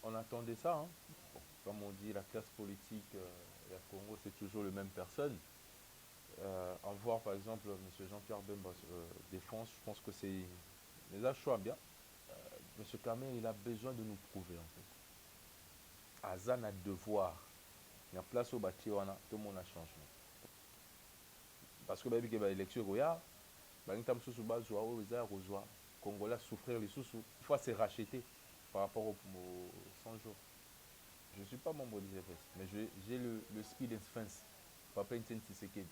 on attendait ça. Hein. Bon, comme on dit, la classe politique et à Congo, c'est toujours les mêmes personnes. En voir par exemple M. Jean-Pierre Bemba défense, je pense que c'est un choix bien. M. Kamel, il a besoin de nous prouver en fait. Azan a devoir. Il y a place au bâti, tout le monde a changement. Parce que il y a l'élection, il y a Congolais souffrir les sous-sous. Il faut se racheter par rapport aux 100 jours. Je ne suis pas membre du GFS, mais j'ai le speed and fence. Papa Etienne Tshisekedi.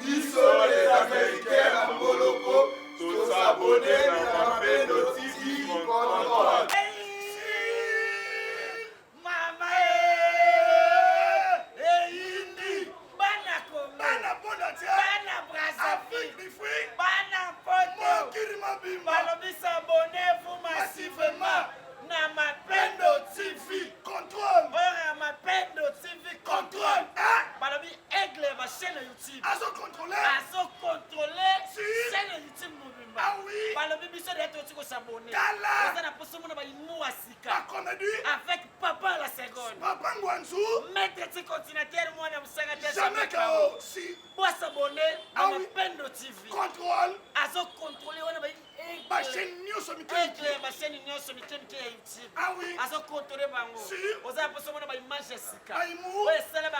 Ils sont les Américains à Moloko, tous abonnés dans ma peine TV contrôle. Balobisa abonnez-vous massivement na Mapendo TV contrôle. Na Mapendo TV contrôle. Balobi aigle ma chaîne YouTube. Azo contrôler chaîne YouTube mobimba. Ah oui. Balobi biso de to tiko s'abonner. Kala. Ça na poso mona ba imu asika. La comédie avec Papa la seconde. Papa Ngwanzu. Maître ti continentaire mwana musanga te. Jamais kao. Si. Bois s'abonner na Mapendo TV. Contrôle. Azo contrôler wana ba ba chaîne news miteni. Ba chaîne news miteni ke YouTube. Ah oui. Azo contrôler bango. Si. Oza poso mona ba image asika. Ba imu. Ouais, ça ba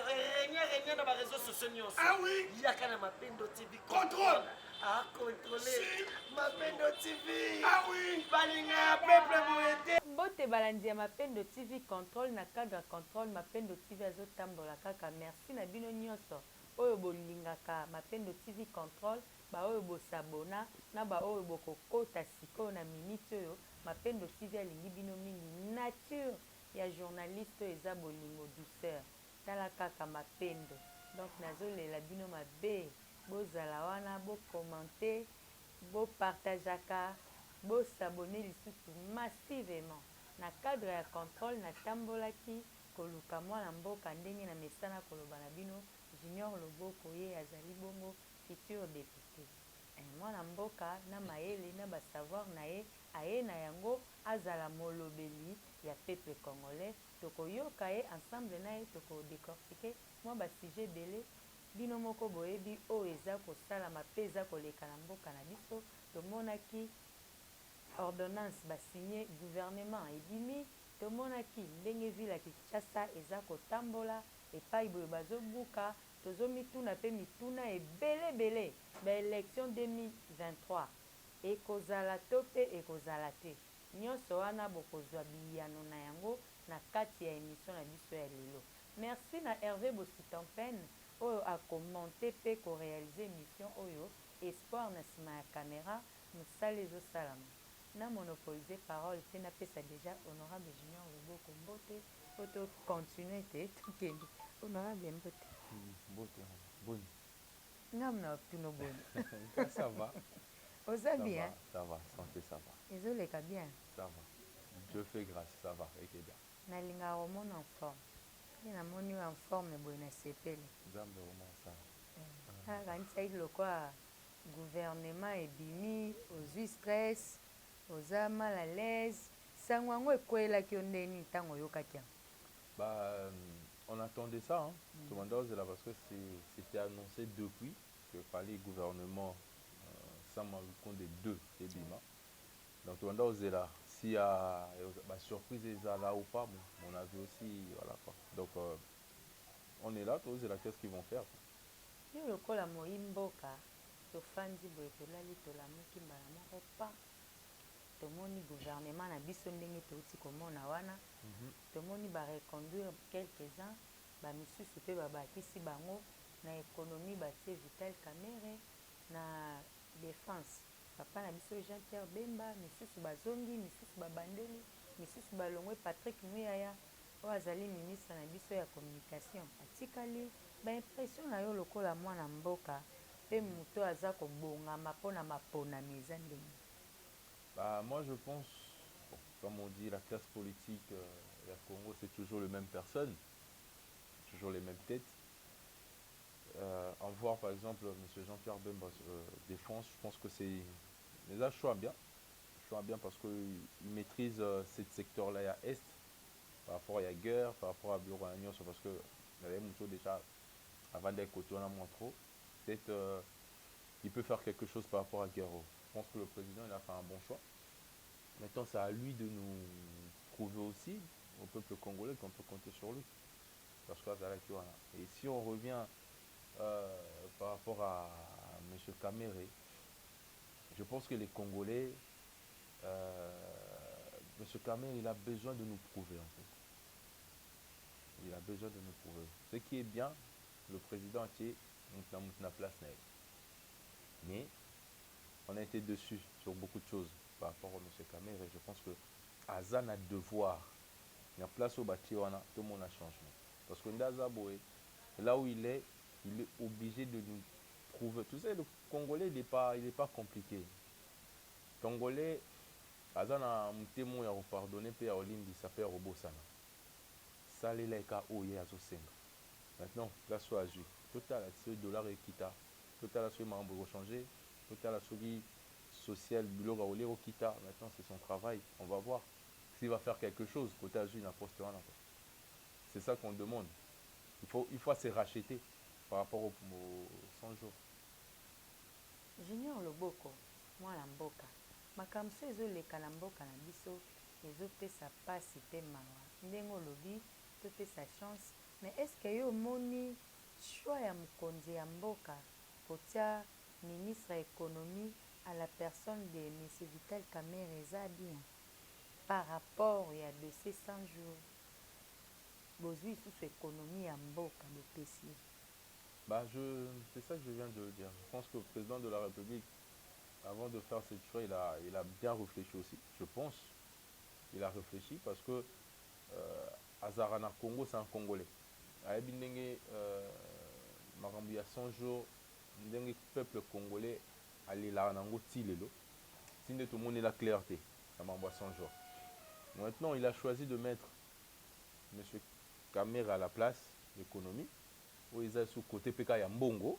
régner dans les réseaux sociaux. Ah oui. Il y a quand même Mapendo TV contrôle. Ah, contrôler Mapendo TV. Ah oui. Balinga peuple moete. Bote balandi ya Mapendo TV contrôle na cadre contrôle Mapendo TV azotambola kaka. Merci na bino nyonso oyo bolingaka Mapendo TV contrôle ba oyo bosabona na ba oyo bokokota sikoyo na minute oyo Mapendo TV alingi bino mingi nature ya journaliste eza bolingo douceur tala kaka Mapendo. Donc nazolela bino mabe bozala wana bokommente bopartageaka bosabone lisusu massivement na cadre ya contrôle natambolaki koluka mwana mboka ndenge na mesana koloba na bino Junior Loboko ye azali bongo futur député. Mwana mboka na mayele na basavoir na ye aye na yango azala molobeli ya peuple congolais tokoyoka ye ensemble na ye tokodécortiquer mwa basujet ebele bino moko boyebi oyo eza kosalama mpe eza koleka na mboka na biso. Tomonaki ordonnance basigné gouvernement ebimi tomonaki ndenge ville ya Kinshasa eza kotambola epai boye bazobuka tozomituna mpe mituna ebelebele baélection 2023 ekozala to mpe ekozala te nyonso wana bokozwa biyano na yango na kati ya émission na biso ya lelo. Merci na Hervé Bositampene oyo akomonte mpe koréalize émission oyo espoir na nsima ya caméra mosala ezosalama na monopolise parole mpe napesa déjà honorable Junior Loboko mbote po tocontinue te tokende honorable mbote Boni. ngam na tuno boni. Ça va. Oza bien? Ça va, santé ça va. Ezoleka bien? Ça va. Dieu fait grâce, ça va, et bien. Nalinga romona en forme. Na moni en forme boye na sepele. Nzambe romona ça. Kanisa ilokwa gouvernement ebimi ozwi stress oza mal à l'aise sango yango ekwelaki yo ndeni ntango oyokaki yango. On attendait ça, hein. Tout le monde là parce que c'était annoncé depuis que fallait gouvernement sans compte des deux Ebima. Donc tout le monde est là. S'il y a surprise là ou pas, on a vu aussi voilà quoi. Donc on est là, tous là, qu'est-ce qu'ils vont faire? Yo lokola moimboka tofandi boye tolali tolamuki mbala moko pa tomoni gouvernement na biso ndenge touti komona wana tomoni bareconduire quelques-uns bamisusu mpe babakisi bango na économie batie Vital Kamerhe na défense papa na biso Jean-Pierre Bemba misusu bazongi misusu babandeli misusu balongwe Patrick Muyaya oyo azali ministre na biso ya communication atikali baimpression na yo lokola mwana mboka mpe moto aza kobongama mpona maponami eza ndenge. Moi je pense, bon, comme on dit, la classe politique à Congo c'est toujours les mêmes personnes. toujours les mêmes têtes. En voir par exemple M. Jean-Pierre Bemba défense, je pense que c'est déjà choix bien. Choix bien parce qu'il maîtrise ce secteur-là à Est, par rapport à guerre, par rapport à Bureau Agnos, parce que avait déjà avant d'être côté on a moins trop. Peut-être il peut faire quelque chose par rapport à Guerrero. Je pense que le président il a fait un bon choix. Maintenant, c'est à lui de nous prouver aussi, au peuple congolais, qu'on peut compter sur lui. Parce que voilà. Et si on revient par rapport à M. Kamere, je pense que les Congolais, M. Kamere, il a besoin de nous prouver en fait. Il a besoin de nous prouver. Ce qui est bien, le président est na place. Mais on a été dessus sur beaucoup de choses par rapport à M. Kamere. Je pense que Azan a devoir, il y a place au bâti, tout le monde a changement. Parce que Ndazaboé, là où il est obligé de nous prouver. Tu sais, le Congolais, il n'est pas compliqué. Le Congolais, Azan a un témoin à pardonner, puis à Olimbi, ça fait Robosana. Ça, les laïcs, oye, à Zosenga. Maintenant, là, soit à Jus. Total, c'est dollar et kita. Total, c'est membre changé. Total, c'est social, boulot, au kita. Maintenant, c'est son travail. On va voir s'il va faire quelque chose. Côté à Jus, il n'a pas posté. C'est ça qu'on demande. Il faut se racheter par rapport au 100 jours. Junior Loboko, mwana mboka. Makambo ezoleka na mboka na biso ezopesa pasi pe mawa. Ndenge olobi topesa chance, mais est-ce que yo moni choix ya mokonzi ya mboka kotia ministre ya économie à la personne de M. Vital Kamerhe eza bien par rapport ya de ces 100 jours bozwi sous économie ya mboka bopesi? C'est ça que je viens de dire. Je pense que le président de la République, avant de faire ce choix, il a bien réfléchi aussi, je pense. Il a réfléchi parce que Azarana Congo, c'est un Congolais. Il y a 100 jours, le peuple congolais allait là, tout le monde est la clarté. Ça m'envoie 100 jours. Maintenant, il a choisi de mettre M. Kamere à la place d'économie. Où ils sont sous côté PK Yambongo.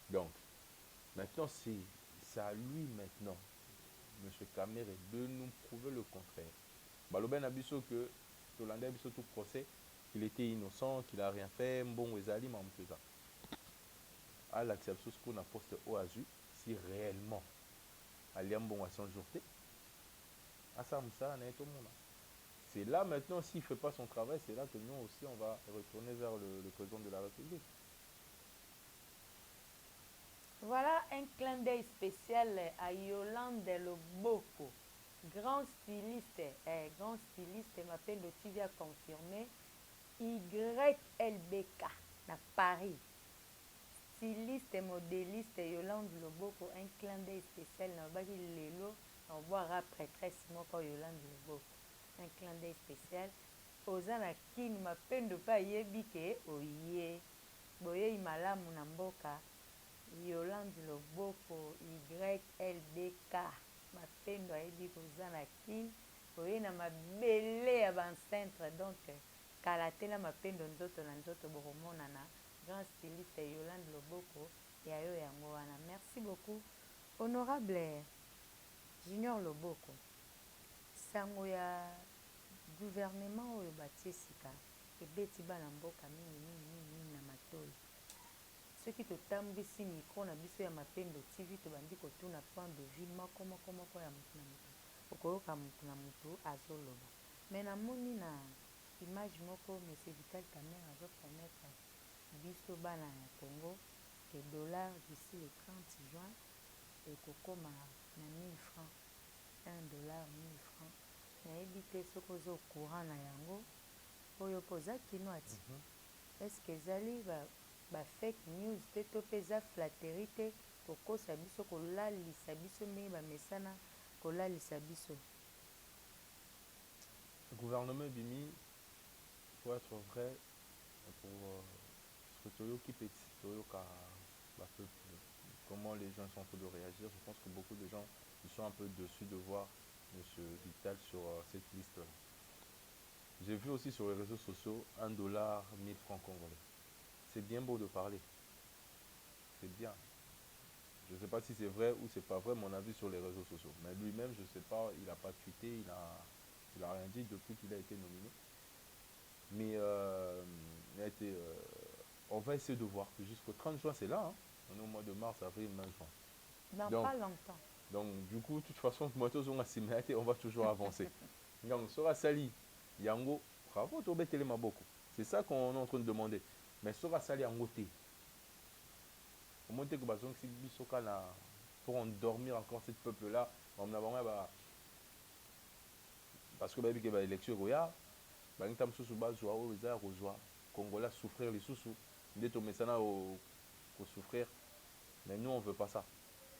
Donc, maintenant, c'est à lui maintenant, M. Kamere, de nous prouver le contraire. Baloben a dit que Tolanda a dit tout procès, qu'il était innocent, qu'il n'a rien fait, bon, Ezali, Mamteza. À l'acceptation, ce qu'on a posté au Azu, si réellement, Aliambon a son jourté, à ça, Moussa, on a tout le monde. C'est là maintenant, s'il ne fait pas son travail, c'est là que nous aussi, on va retourner vers le président de la République. Voilà un clin d'œil spécial à Yolande Loboko, grand styliste, m'appelle le TV a confirmé, YLBK, à Paris. Styliste et modéliste Yolande Loboko, un clin d'œil spécial, on voira prêtresse Moko Yolande Loboko. Un clin d'œil spécial. Ozana Kin m'appelle de pas yebike, oye, boye imalamu na mboka. Yolande Loboko, YLBK, mapendo ayebi kozana kin, oye na mabele ya bancentre, donc kalatela mapendo nzoto na nzoto bokomonana, grand styliste Yolande Loboko, ya yo yango wana. Merci beaucoup, honorable Junior Loboko. Sango ya gouvernement oyo batie sika, ebeti bana mboka mingi na matoi. Soki totambwisi micro na biso ya mapendo TV tobandi kotuna point de vue moko ya motu na motu okoyoka motu na motu azoloba. Mais namoni na image moko M. Vital Kamerhe azopromettre biso bana ya Congo ke dollar d'ici le 30 juin ekokoma na 1000 francs, 1 dollar 1000 francs. Nayebi te soki oza courant na yango oyo mpo oza kino ati est-ce que ezali ba fake news te to mpe eza flatterie te kokosa biso kolalisa biso ndenge bamesana kolalisa biso? Le gouvernement Bimi, pour être vrai, pour Toyoki Petit, Toyoka, comment les gens sont en train de réagir, je pense que beaucoup de gens ils sont un peu déçus de voir M. Vital sur cette liste-là. J'ai vu aussi sur les réseaux sociaux 1 $, 1000 francs congolais. C'est bien beau de parler. C'est bien. Je ne sais pas si c'est vrai ou c'est pas vrai, mon avis sur les réseaux sociaux. Mais lui-même, je ne sais pas, il n'a pas tweeté, il a rien dit depuis qu'il a été nominé. Mais il a été, on va essayer de voir. Jusqu'au 30 juin, c'est là. Hein. On est au mois de mars, avril, mai, juin. Dans Donc, pas longtemps. Donc, du coup, de toute façon, on va toujours avancer. Donc, Sora Sali, Yango, bravo, Tobe Telema beaucoup. C'est ça qu'on est en train de demander. Mais Sora Sali Yango T. Au moins, que Bazong Sibi Soka pour endormir encore ce peuple-là, parce que il y a l'élection, il y a l'élection, il y a Congolais souffrir les sous-sous. Il y a souffrir. Mais nous, on ne veut pas ça.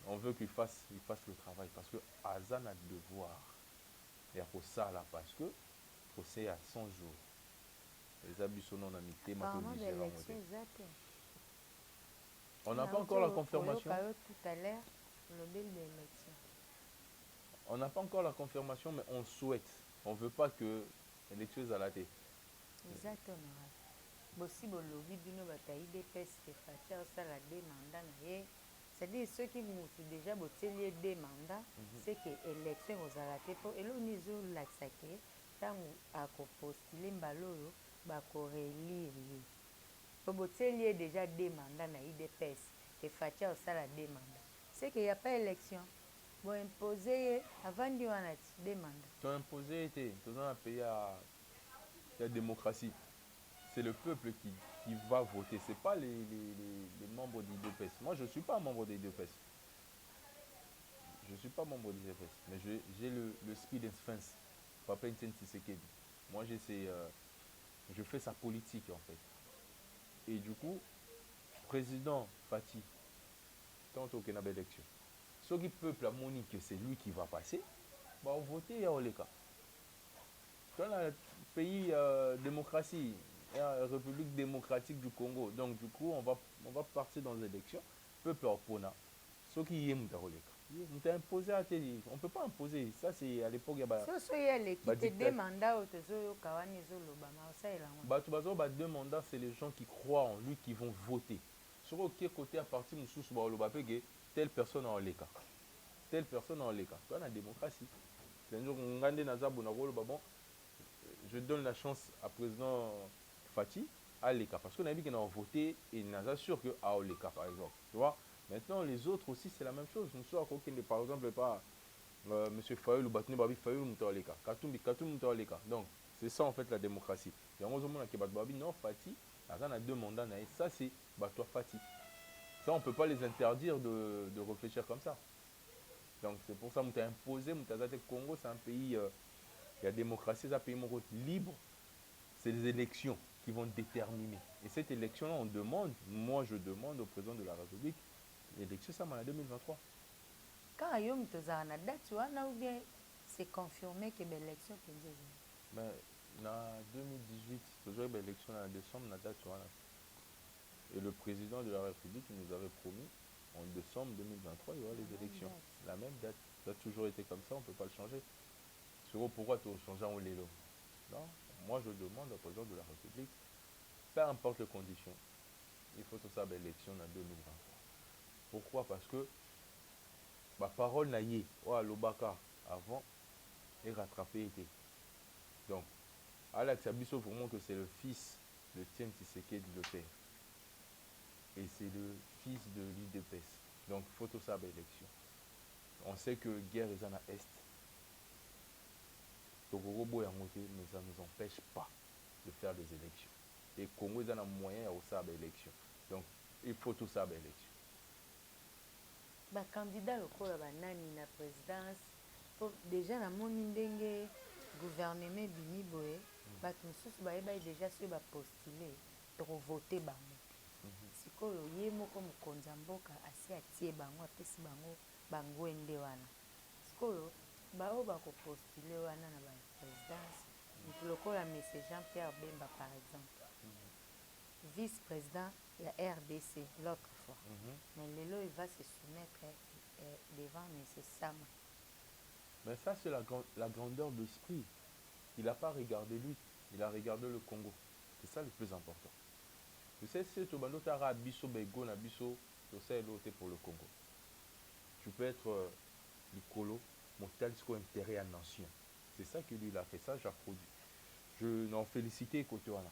On veut qu'il fasse le travail. Parce que Azan a devoir. Et pour ça, là, parce que c'est à 100 jours. Les habits sont en amitié. On n'a pas encore la confirmation. Tout à l'heure, le bill d'élection. On n'a pas encore la confirmation, mais on souhaite. On ne veut pas que l'élection soit latée. Exactement. Bossi bolobi bino batayi DPS te fatia osala deux mandats na ye. C'est-à-dire ceux qui ont déjà boteli deux mandats, c'est que l'élection ozala te po eloni ezolakisa ke ntango akopostule mbala oyo bakorelire ye. Po boteli déjà deux mandats na IDPS te fatia osala deux mandats. C'est qu'il n'y a pas élection. Bon imposer avant de wana deux mandats. Tu as imposé était dans un pays à la démocratie. C'est le peuple qui va voter. Ce n'est pas les membres d'IDPS. Moi, je ne suis pas membre d'IDPS. Je ne suis pas membre d'IDPS. Mais j'ai le speed and fence. Papa Etienne Tshisekedi. Moi, je fais sa politique, en fait. Et du coup, président Fati, tant qu'il y a une élection, ce qui peuple a moni que c'est lui qui va passer, bah, on vote à Oleka. Dans le pays démocratie, la République démocratique du Congo, donc du coup, on va partir dans les élections, peuple opposant, ce qui est Oleka. On t'a imposé à télé, on ne peut pas imposer, ça c'est à l'époque, il y a deux mandats, deux mandats, c'est les gens qui croient en lui qui vont voter. Sur aucun côté, à partir de telle personne en Oleka. Telle personne en Oleka. Dans la démocratie. Je donne la chance à président Fati à Oleka. Parce qu'on a vu qu'il a voté et il n'a sûr que à Oleka, par exemple. Tu vois? Maintenant, les autres aussi, c'est la même chose. Nous sommes par exemple, pas M. Fayoul ou Batne Babi Fayoul ou Oleka. Katumbi Oleka. Donc, c'est ça en fait la démocratie. Et on a dit non, Fati, on a deux mandats. Ça, c'est toi Fati. Ça, on ne peut pas les interdire de réfléchir comme ça. Donc, c'est pour ça que tu as imposé, le Congo, c'est un pays, la démocratie, c'est un pays libre. C'est les élections qui vont déterminer. Et cette élection-là, moi je demande au président de la République, l'élection, ça en 2023. Quand il y a une date, ou bien c'est confirmé que l'élection est mais en 2018, toujours une élection en décembre, la date. Et le président de la République nous avait promis en décembre 2023, il y aura les élections. La même date. Ça a toujours été comme ça, on ne peut pas le changer. Pourquoi tu changes en l'élo? Non, moi je demande au président de la République, peu importe les conditions, il faut que ça soit l'élection en 2023. Pourquoi? Parce que ma parole n'a yé, l'Obaka avant est rattrapé été. Donc, Alex Abisso pour moi que c'est le fils de Tien Tshisekedi de père. Et c'est le fils de l'IDPS. Donc, il faut tout ça à l'élection. On sait que guerre est en Est. Togogo Yangote, mais ça ne nous empêche pas de faire des élections. Et Congo est un moyen de faire des élections. Donc, il faut tout ça à l'élection. Bah, candidat lokola banani na présidence déjà na moni ndenge gouvernement bimi boye bato mosusu bayeba déjà soki bapostule tokovote bango sikoyo ye moko mokonzi ya mboka asi atie bango apesi bango bangwende wana sikoyo baoyo bakopostule wana na baprésidence moto lokola monsieur Jean-Pierre Bemba par exemple vice-président la RDC l'autre fois. Mais Lelo, il va se soumettre devant M. Sama. Mais ça, c'est la grandeur d'esprit. Il n'a pas regardé lui. Il a regardé le Congo. C'est ça le plus important. Tu sais, si tu as un biso, bego, na biso, tu sais l'autre pour le Congo. Tu peux être Nicolo, mon tel intérêt à nation. C'est ça que lui il a fait, ça j'applaudis. Je n'en félicite côté là.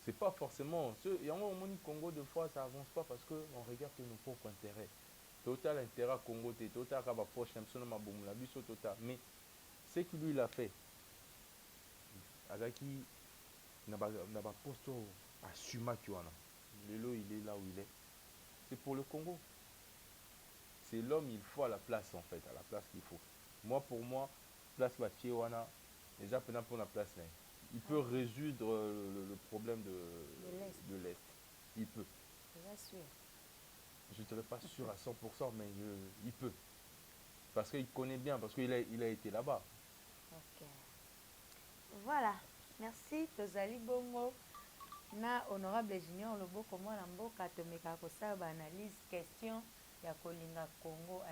C'est pas forcément. Il y a un moment au Congo, de fois, ça avance pas parce qu'on regarde que nos propres intérêts. Total intérêt à Congo, total à ma poche, total. Mais ce que lui il a fait, Azaki n'a pas poste à Suma Kiwana. Lelo, il est là où il est. C'est pour le Congo. C'est l'homme, il faut à la place en fait, à la place qu'il faut. Moi, pour moi, place Bachiwana, déjà pendant pour la place là. Il peut résoudre le problème de l'Est. Il peut. Je ne serais pas sûr à 100%, mais il peut. Parce qu'il connaît bien, parce qu'il a été là-bas. Ok. Voilà. Merci. Tozali bongo. Na honorable Junior Loboko mwana mboka tomeka kosala analyse question ya kolinga Congo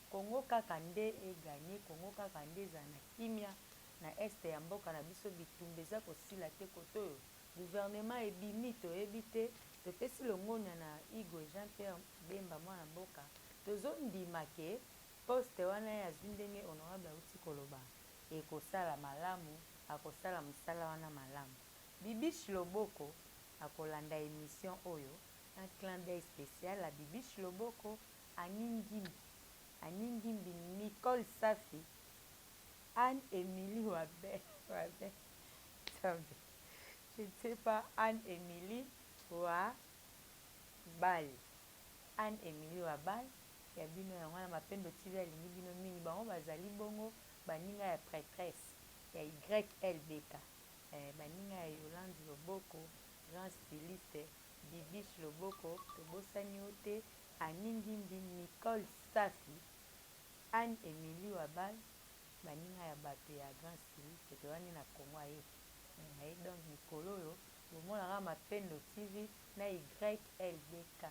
Congo kaka nde eganye Congo kaka nde eza na kimia na este ya mboka na biso bitumba eza kosila te koto oyo gouvernement ebimi toyebi te topesi longonia na Igwe Jean-Pierre Bemba mwana mboka tozondima ke poste wana ye azwi ndenge honorable auti koloba ekosala malamu akosala mosala wana malamu. Bibiche Loboko akolanda émission oyo un clin d'œil spécial à Bibiche Loboko Aningimbi Nicole Safi Anne-Émilie Wabe je ne sais pas Anne-Émilie Wabal Anne-Émilie Wabal ya bino ya wana mapendo TV alingi bino mingi bango bazali bongo baninga ya prêtresse ya YLBK baninga ya Yolande Loboko grand styliste Bibiche Loboko tobosani yo te Aningimbi Nicole Safi Anne-Émilie Wabal baninga ya bato ya grand styliste towani na Congo aye aye donc mikolo oyo bomonaka mapendo TV na YLBK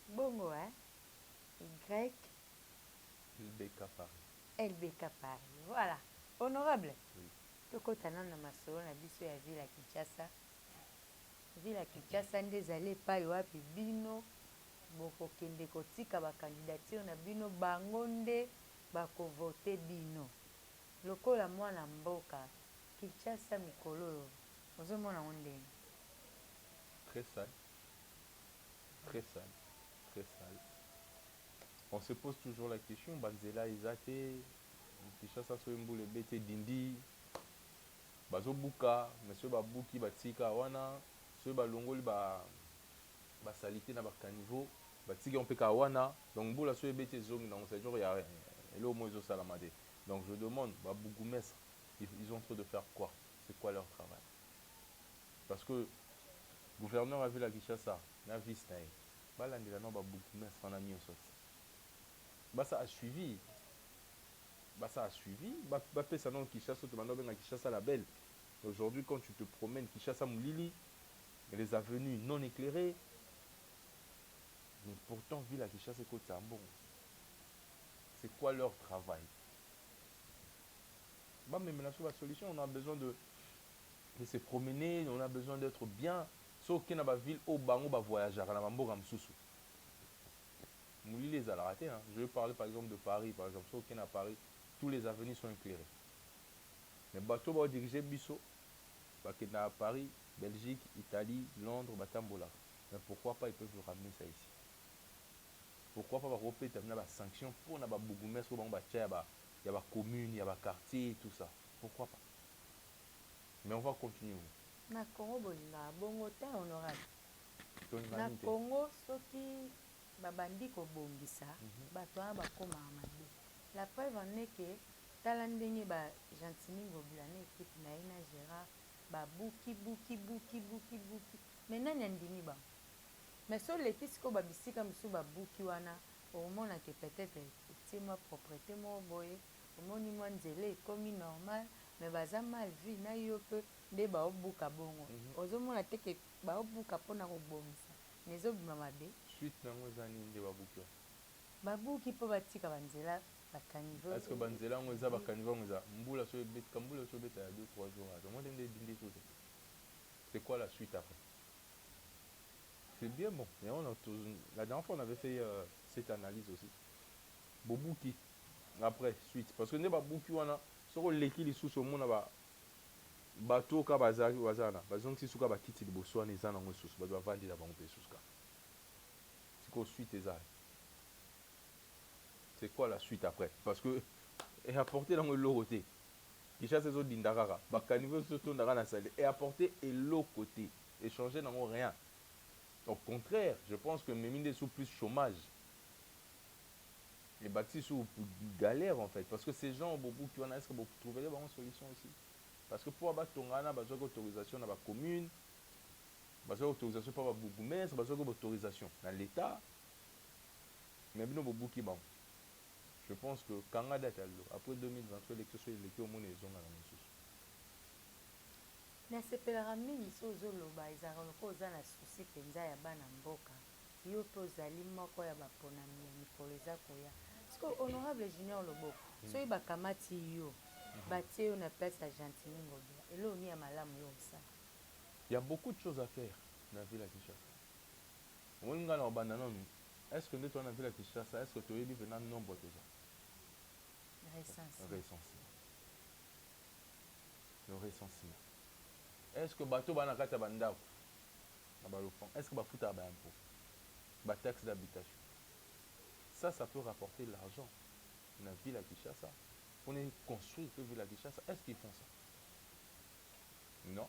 bongo LBK Paris voilà honorable oui. Tokotana na masolo na biso ya ville ya Kinshasa. Ville ya Kinshasa nde ezali epai wapi bino bokokende kotika bakandidature na bino bango nde bakovote bino lokola mwana mboka Kinshasa mikolo oyo ozomona ngo ndenge très sale très sale très sale. On se pose toujours la question banzela ezate Kinshasa so mbule bete dindi bazobuka monsieur babuki batika wana so balongoli basalite na bakaniveau batiki mpeka wana donc mbula so ebete zongi donc c'est genre ya elo mozo salamade. Donc je demande babougumestre ils ont en train de faire quoi? C'est quoi leur travail? Parce que gouverneur a vu la Kinshasa na vice na balandela no babougumestre na nyonso basa a suivi bapesa non Kinshasa to bando benga Kinshasa la belle. Aujourd'hui quand tu te promènes Kinshasa Moulili les avenues non éclairées mais pourtant ville à Kinshasa c'est bon. C'est quoi leur travail? Bah mais maintenant sur la solution on a besoin de se promener, on a besoin d'être bien. Sauf qu'il y a une ville au bango ba voyager à la mamboga msusu. Mouli les a raté hein. Je vais parler par exemple de Paris par exemple. Sauf qu'il y a à Paris, tous les avenues sont éclairées. Mais bateau va diriger Bisso, parce qu'il y a à Paris, Belgique, Italie, Londres, Batambola. Mais pourquoi pas ils peuvent ramener ça ici? Pourquoi pas repérer des sanctions pour les bougumestres, il y a des communes, il y a des quartiers, tout ça. Pourquoi pas? Mais on va continuer. Na Congo bolinga bongo te honorable. Na Congo soki babandi ko bongisa bato wana bakoma mabe. La preuve en est que tala ndenge ba Gentini Ngobila na équipe na ina Gérard ba buki. Maintenant ndimi ba. Mais sur les tissus ko babisika musu ba buki wana au mona que peut-être c'est ma propriété mo boye au moni mo nzele comme normal mais baza mal vu na yo pe nde baobuka bongo ozomona te ke baobuka mpona kobomisa nezobima mabe suite nango eza nini nde babuki babuki mpo batika banzela est-ce que banzela ngo eza bakanivo ngo eza mbula so ebet kambula so beta ya 2-3 jours à moi ndende dindi tout c'est quoi la suite après? C'est bien bon. Et la dernière fois on avait fait cette analyse aussi. Bobuki après suite parce que ne ba buki wana soko leki lisusu omona ba bato ka bazaki wazana bazongi sisuka bakiti liboso wana eza nango lisusu bato bavandela bango mpe lisusu kaka sikoyo suite eza c'est quoi la suite après parce que apporter nango eloko te Kinshasa ezodinda kaka bakanivo ezotondaka na sale et apporter eloko te échanger nango rien. Au contraire, je pense que Méminde est sous plus chômage. Et Bati sous galère en fait. Parce que ces gens, beaucoup qui est-ce que vous trouverez une solution aussi? Parce que pour avoir Tongana, il y a autorisation dans la commune, il y a autorisation pour avoir bourgmestre, il y a autorisation dans l'État. Mais bien, beaucoup qui bon. Je pense que quand on a après 2023, l'élection au monde est zone à la même chose. nasepelaka mingi so ozoloba ezalaka loko oza na susi mpenza ya bana mboka yo mpe ozali moko ya baponami ya mikolo eza koya parceke honorable junior loboko soki bakamati yo batie yo na place ya gentini ngobila eloo ni ya malamu yo osala. Il y a beaucoup de choses à faire dans la ville à Kinshasa. On nga na banda non. Est-ce que nous dans la ville à Kinshasa, est-ce que tu as vu un nombre déjà? Recensement. Le recensement. Est-ce que bateau bana kata bandako na balopon? Est-ce que bafuta ba impôt? Ba taxe d'habitation. Ça peut rapporter de l'argent dans la ville à Kinshasa. On est construit la ville à Kinshasa. Est-ce qu'ils font ça? Non.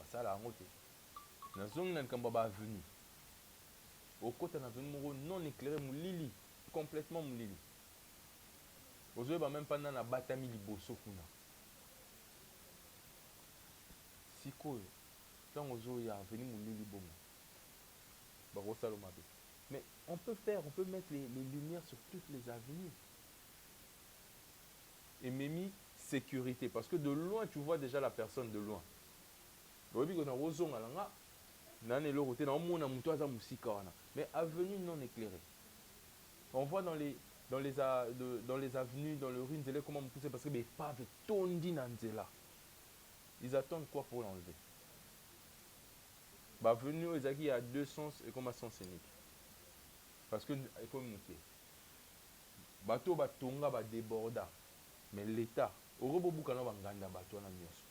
Ça la route. Na zone na kamba avenue. Au côté na avenue moko non éclairé moulili, complètement moulili. Ozoe ba même pas na batami liboso kuna. Sikoyo. Tant ozoe ya avenue moulili bomo. Ba rosalo mabe. Mais on peut mettre les lumières sur toutes les avenues. Et Mimi, sécurité. Parce que de loin, tu vois déjà la personne de loin. Mais avenue non éclairée. On voit dans les avenues, dans le rue, comment on pousse parce que les paves tondi nanzela. Ils attendent quoi pour l'enlever? Avenue, il y a deux sens et comme un sens unique. Parce que il faut monter. Bateau batonga ba déborda. Mais l'État, orobobuka na banganda bateau na nyoso.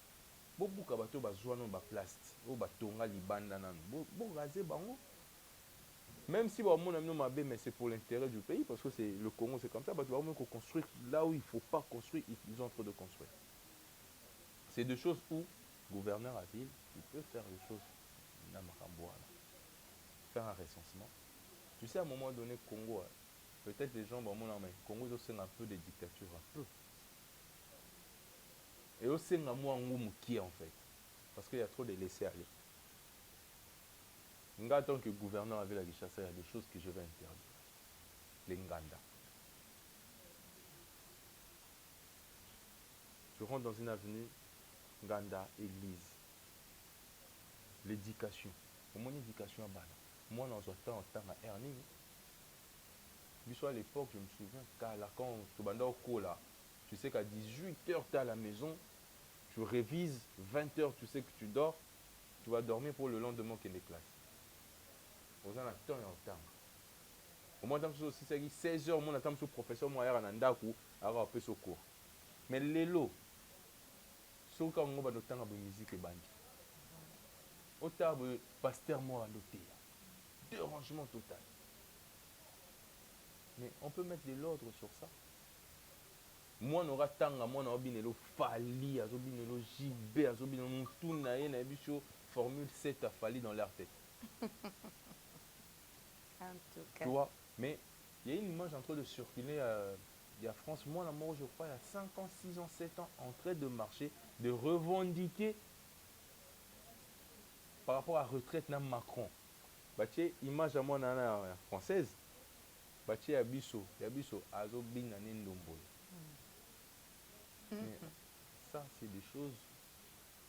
Bobuka bateau bazwa na ba plastique, o batonga libanda nan. Bo raser bango. Même si ba mona no mabe mais c'est pour l'intérêt du pays parce que c'est le Congo c'est comme ça, bateau ba ko construire là où il faut pas construire, ils ont trop de construire. C'est des choses où gouverneur à ville, il peut faire des choses na makamboa. Faire un recensement. Tu sais, à un moment donné, Congo, peut-être les gens, bon, Congo, ils ont un peu de dictature, un peu. Et aussi, il y a en fait. Parce qu'il y a trop de laisser aller. En tant que gouverneur avec la Kinshasa, il y a des choses que je vais interdire. Les Nganda. Tu rentres dans une avenue, Nganda, église. L'éducation. Comment l'éducation à Bana? Moi, dans un temps à Ernie, à l'époque, je me souviens, quand tu vas au cours là, tu sais qu'à 18h, tu es à la maison, tu révises, 20h, tu sais que tu dors, tu vas dormir pour le lendemain qu'il y ait des classes. On a un temps et un temps. Au moins, si c'est 16h, on attend le professeur, moi, il y a un daku, alors on peut se cours. Mais les lots, ce qu'on a dans temps de musique et bandi. Au table, pasteur, moi, à l'hôtel. Dérangement total. Mais on peut mettre de l'ordre sur ça. Moi, on aura tant à moi, on aura bien le Fali, on aura bien le JB, on aura bien le Tounaye, on aura bien formule 7 à Fali dans leur tête. En tout cas. Tu vois, mais il y a une image en train de circuler il y a France. Moi, la mort, je crois, il y a 5 ans, 6 ans, 7 ans, en train de marcher, de revendiquer par rapport à la retraite de Macron. Bah, tu sais, image à moi, française. Bachi Abisso, Azo Binane Ndombo. Ça, c'est des choses.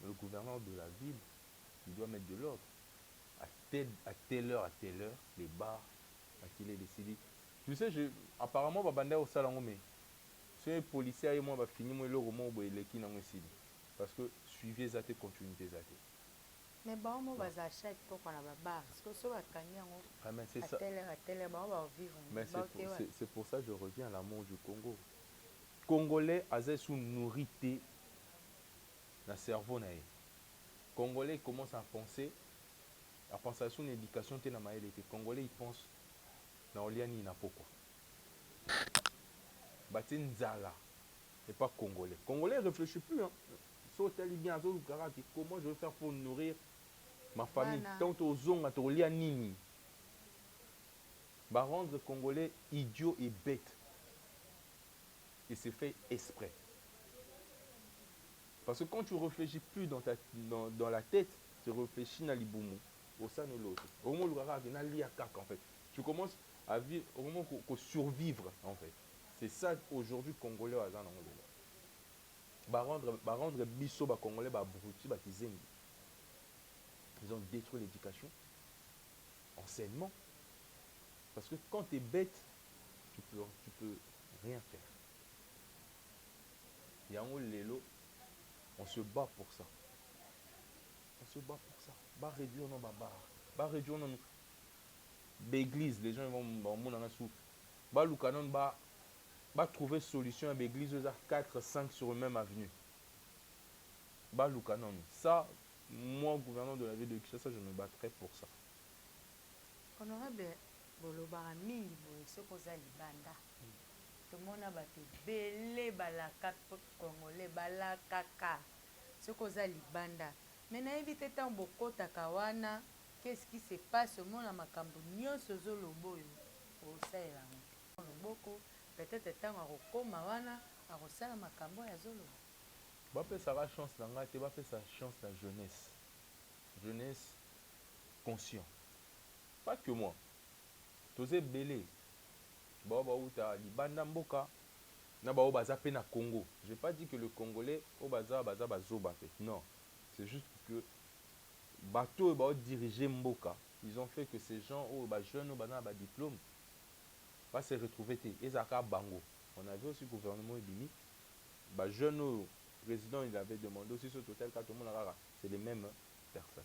Le gouverneur de la ville, il doit mettre de l'ordre. À telle heure, les bars, à qu'il ait décidé, Tu sais, apparemment, babanda au salon, mais si les policiers et moi, va finir moi le roman ou les qui n'ont essayé. Parce que suivez ça, continuité ça. Mais bon, moi, je vais acheter pour qu'on a la barre. Parce que ce soit c'est ça. À telle on va vivre. Mais c'est pour ça que je reviens à l'amour du Congo. Congolais, ils sont nourris dans le cerveau. Congolais commencent à penser à son éducation. Les Congolais, ils pensent dans l'Oliani, il n'a pas quoi. Batin Nzala, et pas Congolais. Congolais ne réfléchissent plus. Hein. Comment je vais faire pour nourrir ma famille? Tant aux ongles, à l'Oliani. Va rendre Congolais idiots et bêtes. Et c'est fait exprès. Parce que quand tu ne réfléchis plus dans la tête, tu réfléchis dans l'iboumu, au sein de l'autre. Au moment où en fait, tu commences à vivre, au moment où survivre, en fait. C'est ça aujourd'hui Congolais à Zan va rendre biso ba Congolais ba bruti ba tizengi. Ils ont détruit l'éducation, enseignement. Parce que quand tu es bête, tu peux rien faire. Yango lelo, on se bat pour ça. On se bat pour ça. Va réduire nos barbares. Va réduire nos l'église. Les gens vont sous. Va lukanon va trouver solution à l'église aux 4, 5 sur le même avenue. Va lukanon. Ça, moi, gouverneur de la ville de Kinshasa, je me battrai pour ça. Honorable bolobara mingi boye soko za libanda. Tomona bato belé balaka congolais balakaka. Soko za libanda. Mais nayebi te tant bokota kawana, qu'est-ce qui se passe au monde makambo nyonso zo loboyo au saela. Loboko peut-être tant akokoma wana akosala makambo ya zolo. Ba pe ça va chance na ngate, ba pe sa chance la jeunesse. Jeunesse conscient. Pas que moi. Tosé belé. Ba uta libanda mboka na ba baza pe na Congo. J'ai pas dit que le Congolais au baza bazoba fait. Non. C'est juste que bateau et ba diriger mboka. Ils ont fait que ces gens au jeunes au bana ba diplôme va se retrouver ezaka bango. On avait aussi gouvernement ebimi ba jeunes au président il avait demandé aussi sur total quand tout le monde c'est les mêmes personnes.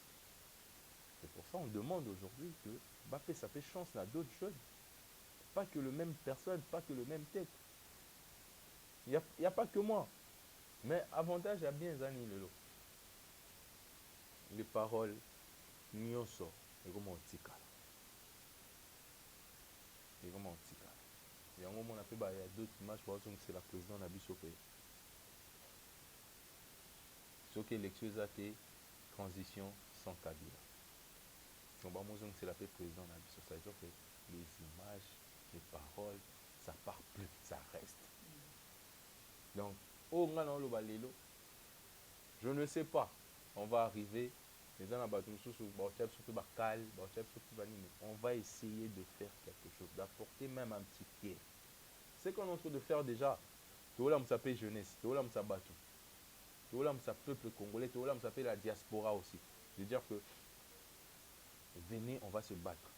C'est pour ça on demande aujourd'hui que Bappé ça fait chance à d'autres jeunes. Pas que le même personne, pas que le même tête. Il n'y a pas que moi. Mais avantage à bien Zani Lelo. Les paroles, Nyoso, et comment on tika. Et comment on tika. Il y a un moment, il y a d'autres images, par exemple, c'est la présidente Nabiso Pays. Ce qui est l'élection, c'est transition sans Kabila. Donc, c'est la présidente Nabiso. Ça veut dire que les images, les paroles, ça part plus, ça reste. Donc, je ne sais pas, on va arriver, on va essayer de faire quelque chose, d'apporter même un petit pied. Ce qu'on est en train de faire déjà, tout ça s'appelle jeunesse, tout ça s'appelle tout ça peuple congolais, tout ça s'appelle la diaspora aussi. C'est-à-dire que, venez, on va se battre.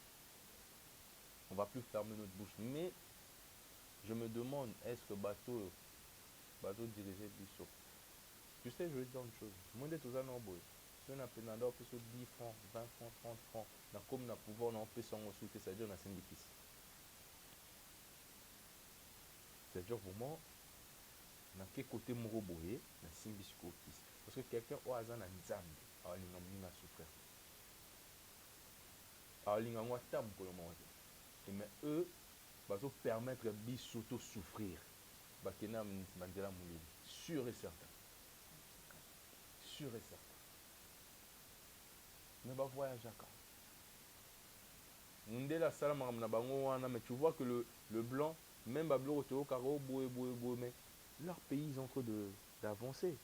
On ne va plus fermer notre bouche. Mais, je me demande, est-ce que bateau diriger Bissot? Tu sais, je vais te dire une chose. Moi, je suis un homme. Si on a 10 francs, 20 francs, 30 francs, comme on a pouvoir, on peut s'en ressourcer, c'est-à-dire on a 5 épices. C'est-à-dire, vraiment, on a quel côté moroboé, on a 5 biscuits. Parce que quelqu'un au hasard a une zame, alors il a souffert. Alors il a un table pour le moment. Mais eux, ils vont permettre à Bissot de souffrir. Sûr et certain. Sûr et certain. Ne va voyager à Mundela Salam mais tu vois que le blanc, même Bablo mais leur pays ils ont en train d'avancer.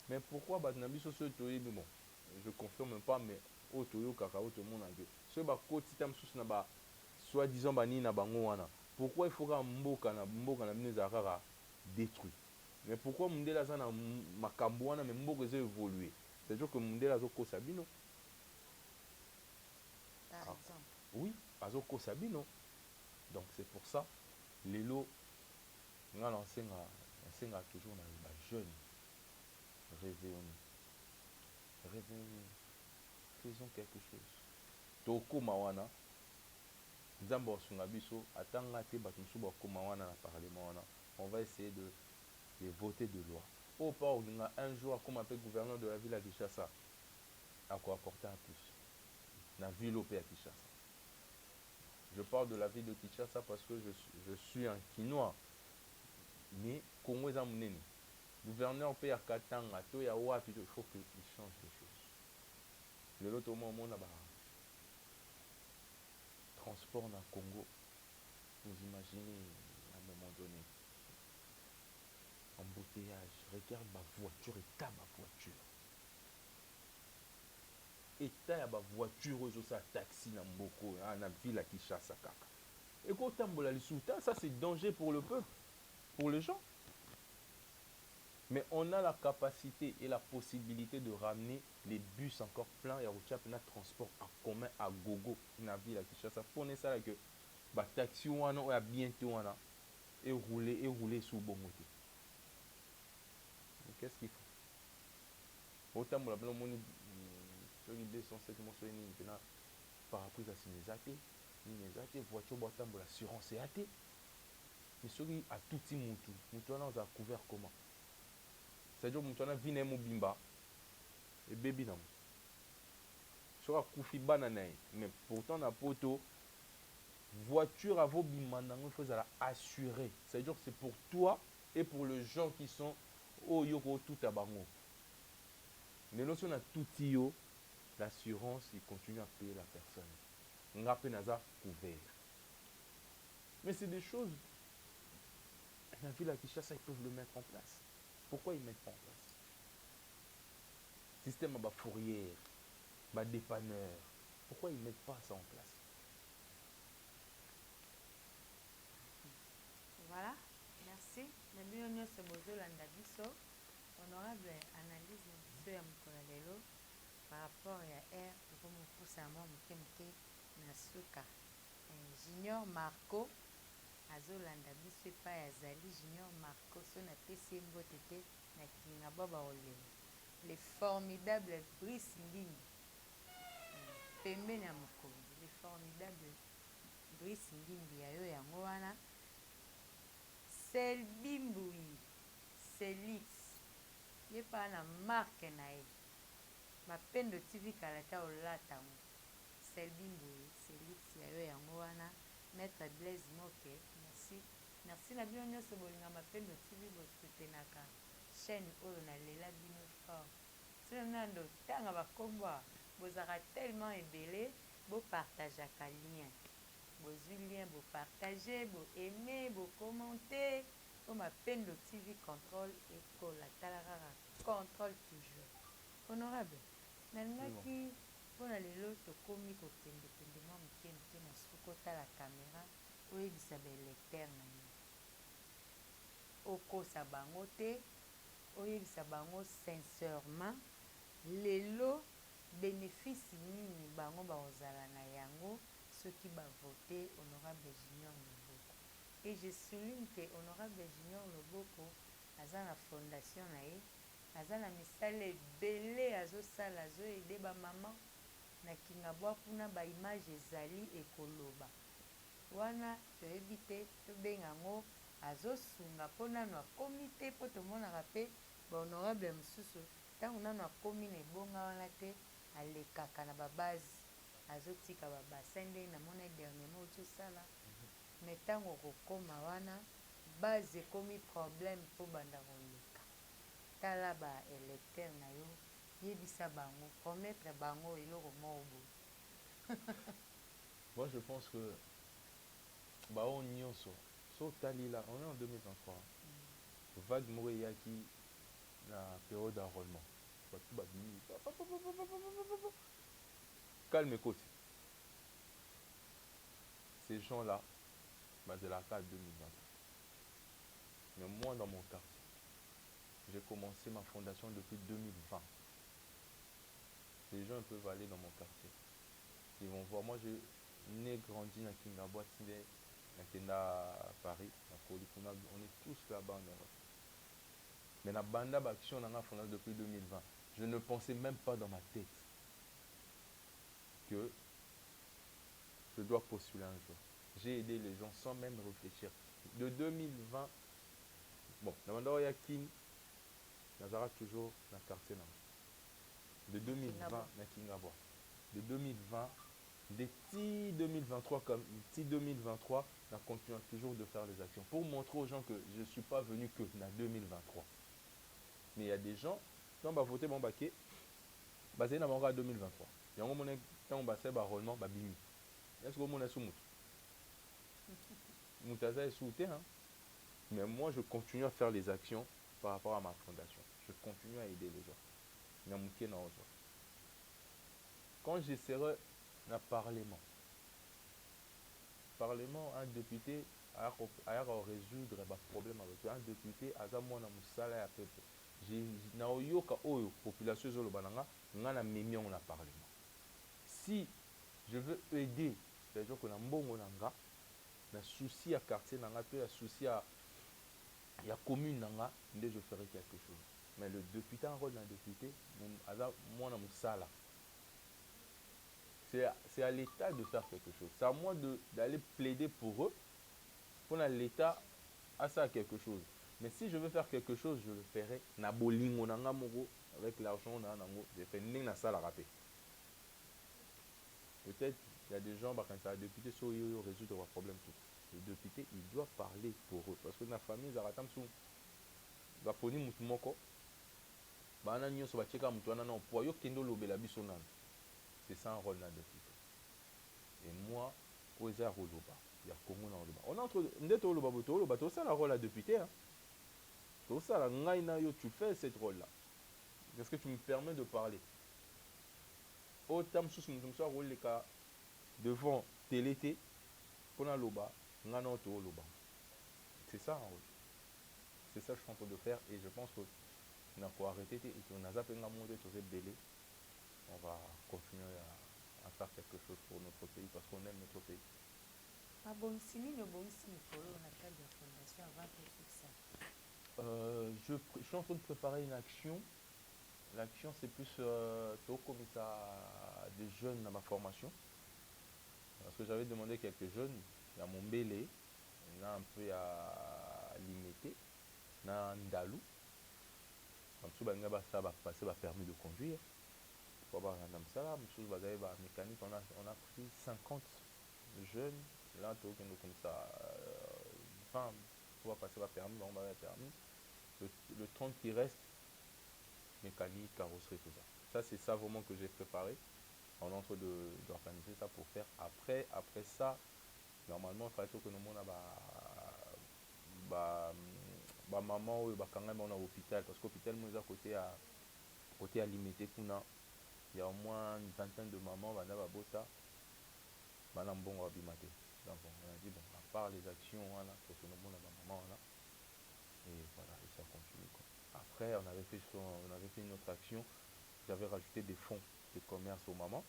Mais pourquoi Batnabi bon, je confirme pas, mais Otoyo Kakao tout le monde a vu. Ce côté tam sous na soi-disant bani na bango wana. Pourquoi il faut que mboka na minezara détruit? Mais pourquoi Mundela Zana Makambouana, mais Mboka a évolué? C'est-à-dire que Mundela Zoko Sabino. Par exemple. Oui, Azoko Sabino. Donc c'est pour ça, les lots, on enseigne toujours les jeunes. Réveillons-nous. Réveillons-nous. Faisons quelque chose. Toko mawana. Nzambo sungabiso. Atanga te batumsuba komawana na parlement wana. On va essayer de voter de loi. Au pas un jour, comme appelé gouverneur de la ville à Kinshasa, à quoi apporter un plus. La ville au pays à Kinshasa. Je parle de la ville de Kinshasa parce que je suis un Kinois. Mais Congo est un mounene. Gouverneur pays à Katanga, il faut qu'il change des choses. Le lot au moment là-bas. Transport dans le Congo. Vous imaginez à un moment donné. Embouteillage, regarde ma voiture, état ma voiture. État ya ma voiture, ça taxi na mboko, na ville à Kinshasa kaka. Et quand tambola lisuta, ça c'est danger pour le peuple, pour les gens. Mais on a la capacité et la possibilité de ramener les bus encore pleins et à transport en commun à gogo dans la ville à Kinshasa. Pour ça là que bah taxi ou à bientôt et rouler sous bon côté. Qu'est-ce qu'il faut? Autant pour la bonne monnaie, sur les 207 morceaux ni parapluie à Sinezate, ni voiture autant pour l'assurance et athée. Mais sur à tout petit moutou, on a couvert comment? C'est-à-dire que on a vu un bimba et bébé nam. Sur a koufi banane, mais pourtant na poto voiture à vos bimandang, il faut assurer. C'est-à-dire que c'est pour toi et pour les gens qui sont au yoko tout à bango. Mais lorsqu'on a tout yo, l'assurance, il continue à payer la personne. On a penaza couvert. Mais c'est des choses. La ville à Kinshasa, ils peuvent le mettre en place. Pourquoi ils ne mettent pas en place? Système à fourrière, à dépanneur. Pourquoi ils ne mettent pas ça en place? Voilà, merci. Nabino se bozo landa biso. Honorable analyse biso ya mukolo lelo par rapport à R pour me pousser à moi muke na suka. Junior Marco azolanda biso epa yazali Junior Marco so na pesi mbote te na kinga baba olelo. Le formidable Brice Ngini pembeni ya mokonzi. Le formidable Brice Ngini yayo yango wana. Selbi Mbui Selix ye pa na marque na ye Mapendo TV kalata olata mo Selbi Mbui Selix yayo yango wana. Maître Blaise Moke, merci na bino nyonso bolinga Mapendo TV bosutenaka chaîne oyo na lela bino fort. Sino nando tanga bakomboa bozaka tellement ebele bo partageaka lien. Bozwi lien bo partager, bo aimer, bo commenter. Bo Mapendo TV contrôle ekola talarara contrôle toujours. Honorable, nalingaki mpona lelo tokomi kokende mwa moke na suki otala caméra oyebisa baélecteur na yo okosa bango te oyebisa bango sincèrement lelo bénéfice nini bango bakozala na yango soki bavote honorable Junior Loboko. Et je souligne que honorable Junior Loboko aza na fondation na ye aza na misala ebele azosala azoede bamama na kingabwa kuna baimage ezali ekoloba wana toyebi te tobenga yango azosunga mpo nano akomi te mpo tomonaka mpe bahonorable mosusu ntango nano akomi na ebonga wana te alekaka na babase azotika babasa nde namona dernièrement otosala me ntango kokoma wana base ekomi problème mpo banda koleka tala baélecteur na yo yebisa bango promettre bango eloko moko boye. Moi je pense que on nyonso so tali là on est en 2023 vague moko eyaki na période d'enrôlement bato babimi calme écoute ces gens là bazelaka 2020. Mais moi dans mon quartier j'ai commencé ma fondation depuis 2020. Les gens peuvent aller dans mon quartier. Ils vont voir. Moi, j'ai né, grandi dans Kingabwa, à Paris, on est tous là-bas en Europe. Mais la banda action on a fondé depuis 2020. Je ne pensais même pas dans ma tête que je dois postuler un jour. J'ai aidé les gens sans même réfléchir. De 2020, bon, dans le King, Nazara toujours dans le quartier. De 2020, na Kingabwa. De 2020, dès 2023, comme 2023, on continue toujours de faire les actions pour montrer aux gens que je ne suis pas venu que en 2023. Mais il y a des gens qui ont voté mon baquet basé dans mon 2023. Il y a un moment qui ont basé le rendement babimi. Est-ce que vous avez soumis? Moutaza est souté, hein? Mais moi, je continue à faire les actions par rapport à ma fondation. Je continue à aider les gens. Quand j'essaierai dans le Parlement, un député a résoudre les problèmes avec un député, a moi na musala ya peuple. Na oyoka oyo population zolo bananga ngana memi on a Parlement. Si je veux aider, c'est-à-dire que na mbongo nanga na souci à quartier nanga pe ya souci à ya commune nanga, ndé je ferai quelque chose. Mais le député, un rôle d'un député, moi na musala. C'est à l'État de faire quelque chose. C'est à moi d'aller plaider pour eux, pour l'État à ça quelque chose. Mais si je veux faire quelque chose, je le ferai. Avec l'argent, je fais na ça la rapé. Peut-être il y a des gens, quand c'est un député, qui résoudre leurs problèmes. Le député, il doit parler pour eux. Parce que dans la famille, ils ont sous la poni mutumoko. C'est ça un rôle d'un député. Et moi, Oza Roloba, il y a Congo na Roloba. On entre ndето Roloba boto Roloba, tout ça la rôle à député hein. Tout ça la ngaina yo tu fais cette rôle là. Est-ce que tu me permets de parler? Autant sous nous sommes rôle les cas devant télé pour la Loba, ngana to Roloba. C'est ça un rôle. C'est ça que je suis en train de faire et je pense que on a quoi arrêter et qu'on a zappé nga monter sur cette délai. On va continuer à faire quelque chose pour notre pays parce qu'on aime notre pays. Je suis en train de préparer une action. L'action, c'est plus comme ça des jeunes dans ma formation. Parce que j'avais demandé quelques jeunes. Il y a mon Bélé, il y a un peu à Limité, il y a un Ndalou. Comme ça, va passer le permis de conduire. On a pris 50 jeunes. Là, comme ça, 20 pour passer le permis, on va le permis. Le 30 qui reste, mécanique, carrosserie, tout ça. Ça, c'est ça vraiment que j'ai préparé. On est en train d'organiser ça pour faire. Après ça, normalement, il fallait que nous ayons maman ou quand même on a l'hôpital. Parce que l'hôpital, nous avons côté à limiter. Il y a au moins une vingtaine de mamans, donc on a dit, bon, à part les actions, voilà, pour que nous ayons maman, voilà. Et voilà, et ça continue. Quoi. Après, on avait fait une autre action. J'avais rajouté des fonds de commerce aux mamans.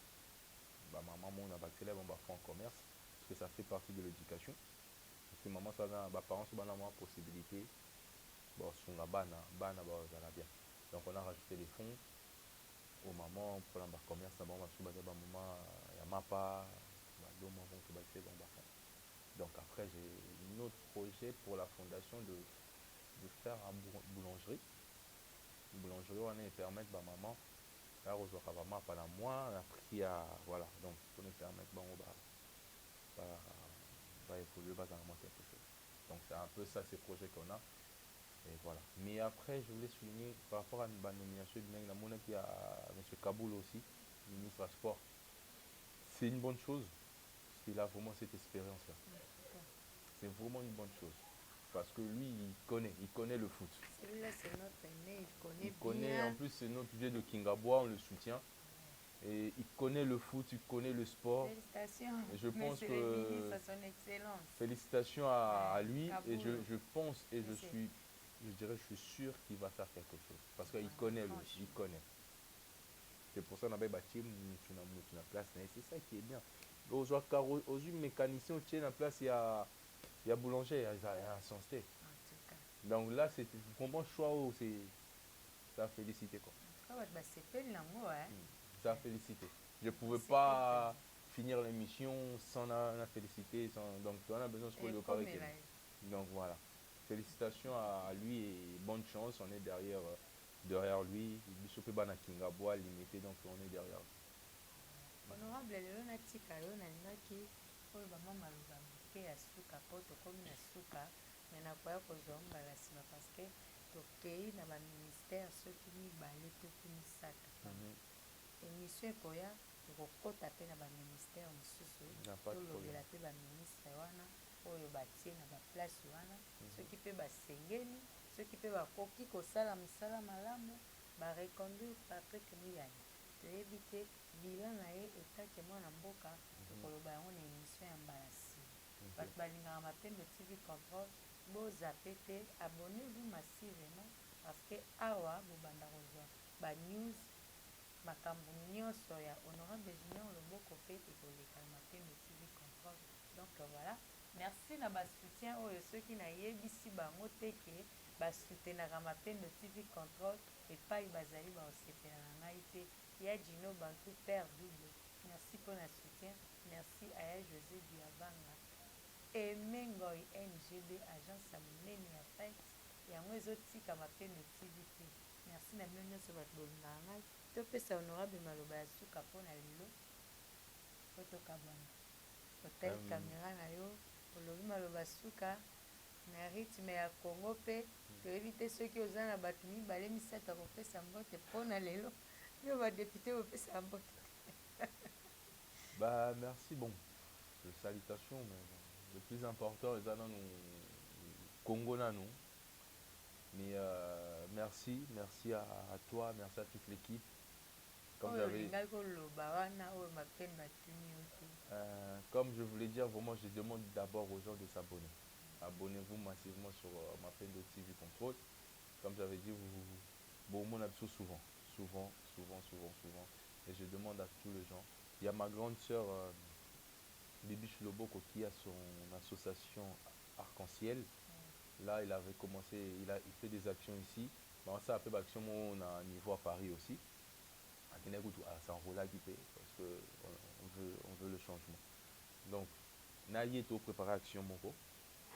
Maman, on a accéléré on va fonds en commerce. Parce que ça fait partie de l'éducation. Parce que maman, ça a parents, ça a la possibilité. Bon, sur la banne, ça va bien. Donc, on a rajouté des fonds aux mamans pour le commerce. Maman, il y a MAPA, donc après, j'ai un autre projet pour la fondation de faire une boulangerie. Une boulangerie, on est permettre à maman, là, on va MAPA à moi, on a pris à, voilà, donc, on est permettre, on va évoluer, on va quelque chose. Donc, c'est un peu ça, ces projets qu'on a. Et voilà. Mais après, je voulais souligner par rapport à une nomination de Neng Namona qui a M. Kaboul aussi, ministre à sport. C'est une bonne chose, parce qu'il a vraiment cette expérience-là. C'est vraiment une bonne chose. Parce que lui, il connaît le foot. Celui-là, c'est notre aîné, il connaît bien. En plus, c'est notre vieux de Kingabwa, on le soutient. Et il connaît le foot, il connaît le sport. Félicitations. Et je pense que le ministre à son excellence. Félicitations à lui. Kaboul. Et je pense et je suis sûr qu'il va faire quelque chose. Parce qu'il connaît il connaît. C'est pour ça qu'on a bâti une place. C'est ça qui est bien. Aux mécaniciens, on tient la place, il y a Il y a boulanger, il y a Sensté. En tout cas. Donc là, c'est vraiment choix où c'est à féliciter quoi. C'est pas l'amour, hein. C'est à féliciter. Je ne pouvais pas finir l'émission sans la féliciter. Donc on a besoin de le parler. Donc voilà. Félicitations à lui et bonne chance. On est derrière lui. Bishop Banakinga Bois limité, donc on est derrière. Honorable Léona Tikalo Nanaki, oyo ba mama loba ke ya suka poto komi na suka, mais na koya kozonga la sima parce que tokei na ba ministère soki mibale to misaka. Émission ekoya kokota pe na ba ministère mosusu tolobela pe ba ministre wana oyo batie na ba place wana soki pe basengeli soki pe bakoki kosala mosala malamu bareconduire Patrick Muyaya toyebi te bilan na ye etake mwana mboka tokoloba yango na émission ya mbala nsima bato balingaka Mapendo TV Control bozape te abonnez-vous massivement parce que awa bobanda kozwa banews makambo nyonso ya honorable Junior Loboko pe ekoleka na Mapendo TV Control. Donc voilà, merci na basoutien oyo soki nayebisi bango te ke basoutenaka Mapendo TV Control epai bazali baosepela na ngai te ya Gino Bantu Père Double. Merci pour la soutien, merci à José Diabanga Emengoy NGB agence ya monene ya fête yango ezotika Mapendo TV te. Merci na bino nyonso bato bolingaka ngai topesa honorable maloba ya suka mpona lelo po tokabwana otali kamera na yo olobi maloba suka na rythme ya Congo mpe toyebi te soki oza na bato mibale misato ya kopesa mbote mpona lelo yo badepute bopesa mbote Merci, bon, salutations, mais le plus important, c'est dans nous Congo, nous. Mais merci à toi, merci à toute l'équipe. Comme je voulais dire, vraiment, je demande d'abord aux gens de s'abonner. Abonnez-vous massivement sur Mapendo TV Control. Comme j'avais dit, vous souvent. Et je demande à tous les gens. Il y a ma grande sœur Bibi Loboko qui a son association Arc-en-Ciel. Là, il avait commencé, il fait des actions ici. Bon, ça a fait action on a un niveau à Paris aussi. Ça enroule parce qu'on veut le changement. Donc, naïe to préparer action moko.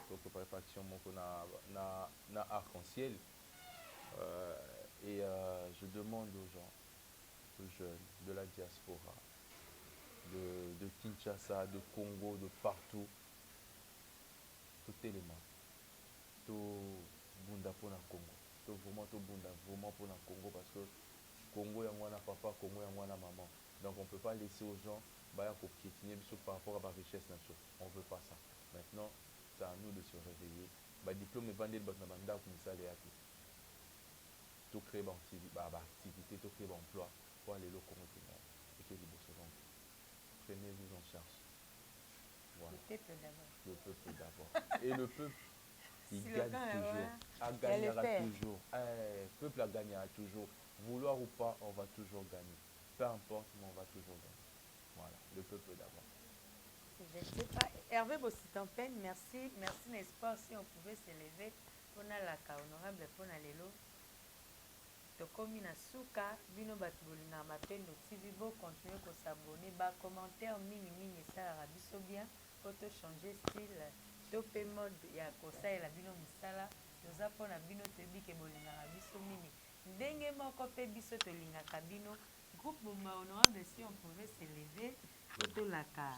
To préparer action moko na Arc-en-Ciel. Et je demande aux gens, aux jeunes de la diaspora, de Kinshasa, de Congo, de partout, tout élément. Bunda pour le Congo. Vraiment pour le Congo parce que Congo y a papa, Congo y a maman. Donc on ne peut pas laisser aux gens piétiner par rapport à la richesse nationale. On ne veut pas ça. Maintenant, c'est à nous de se réveiller. Diplôme est vendu dans le comme ça les acquis. Tout créer activité, tout créer emploi pour aller au Congo et que les beaux prenez-vous en charge. Voilà. Le peuple d'abord. Et le peuple il gagne toujours, gagnera toujours. Le peuple gagnera toujours. Vouloir ou pas, on va toujours gagner. Peu importe, mais on va toujours gagner. Voilà, le peuple d'abord. Je ne sais pas. Hervé Bossitampène, merci. Merci, n'est-ce pas, si on pouvait s'élever pour la honorable pour lelo. Tokomi na suka, bino batbolinga Mapendo TV, bo continuer ko s'abonner, ba commentaire mingi ça rabiso bien, pour te changer style. Topé mode ya kosaela bino misala toza mpona bino toyebi ke bolingaka biso mingi ndenge moko mpe biso tolingaka bino groupe Bomba Honorable si on pouvait s'élever totolaka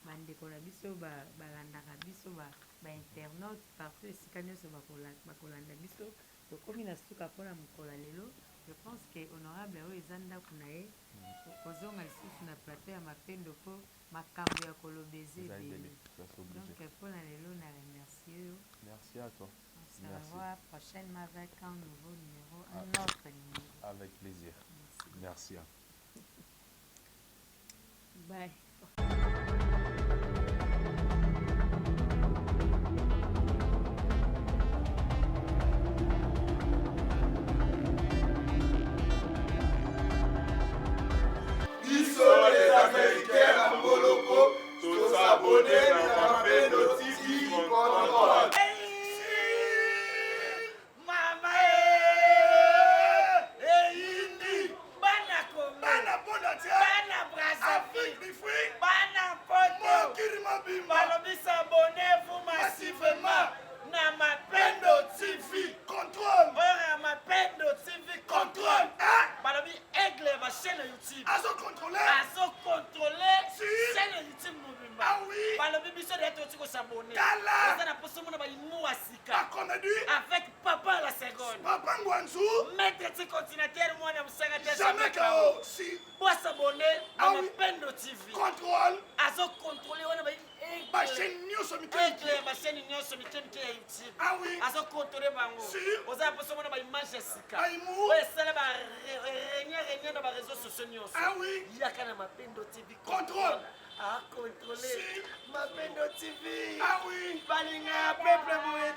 bandeko na biso balandaka biso bainternaute partout esika nyonso bakolanda biso tokomi na suka mpona mokolo lelo. Je pense que honorable oyo eza ndako na ye kozonga lisusu na plateau ya Mapendo mpo makambo ya kolobeza ebele. Donc pour la lelo na remercie. Merci à toi. On se revoit prochainement avec un nouveau numéro, un autre numéro. Avec plaisir. Merci à toi. Bye. Américains à Moloko, tous abonnés à Mapendo TV. contrôle. Mama Indi. Bana Congo. Bana Bondatia. Bana Brazzaville. Afrique du Fruit. Bana Poto. Mokirima Bimba. Balobi s'abonnez-vous massivement. Na Mapendo TV. Contrôle. Oyo Mapendo TV contrôle. Balobi aigle va chaîne YouTube. Azo contrôler. Azo contrôler Si. chaîne YouTube mobimba. Ah oui. Balobi biso d'être aussi ko s'abonner. Kala. Oza na poso mona ba imu asika. La comédie. Avec papa la seconde. Papa Ngwanzou. Maître ti continentaire mwana musanga te Jamais KO. Si. Pour s'abonner Ah na oui. Mapendo TV. Contrôle. Azo contrôler wana ba Ma chaîne News sur aigle ba chaîne nyonso mitende ya YouTube. Ah oui. Azo contrôler bango. Si. Oza poso mona ba image asika. Aïmou. Ouais, ça là ba régner dans ba réseaux sociaux nyonso. Ah oui. Yaka na Mapendo TV. Contrôle. Ah, contrôler. Si. Mapendo TV. Ah oui. Balinga peuple moete.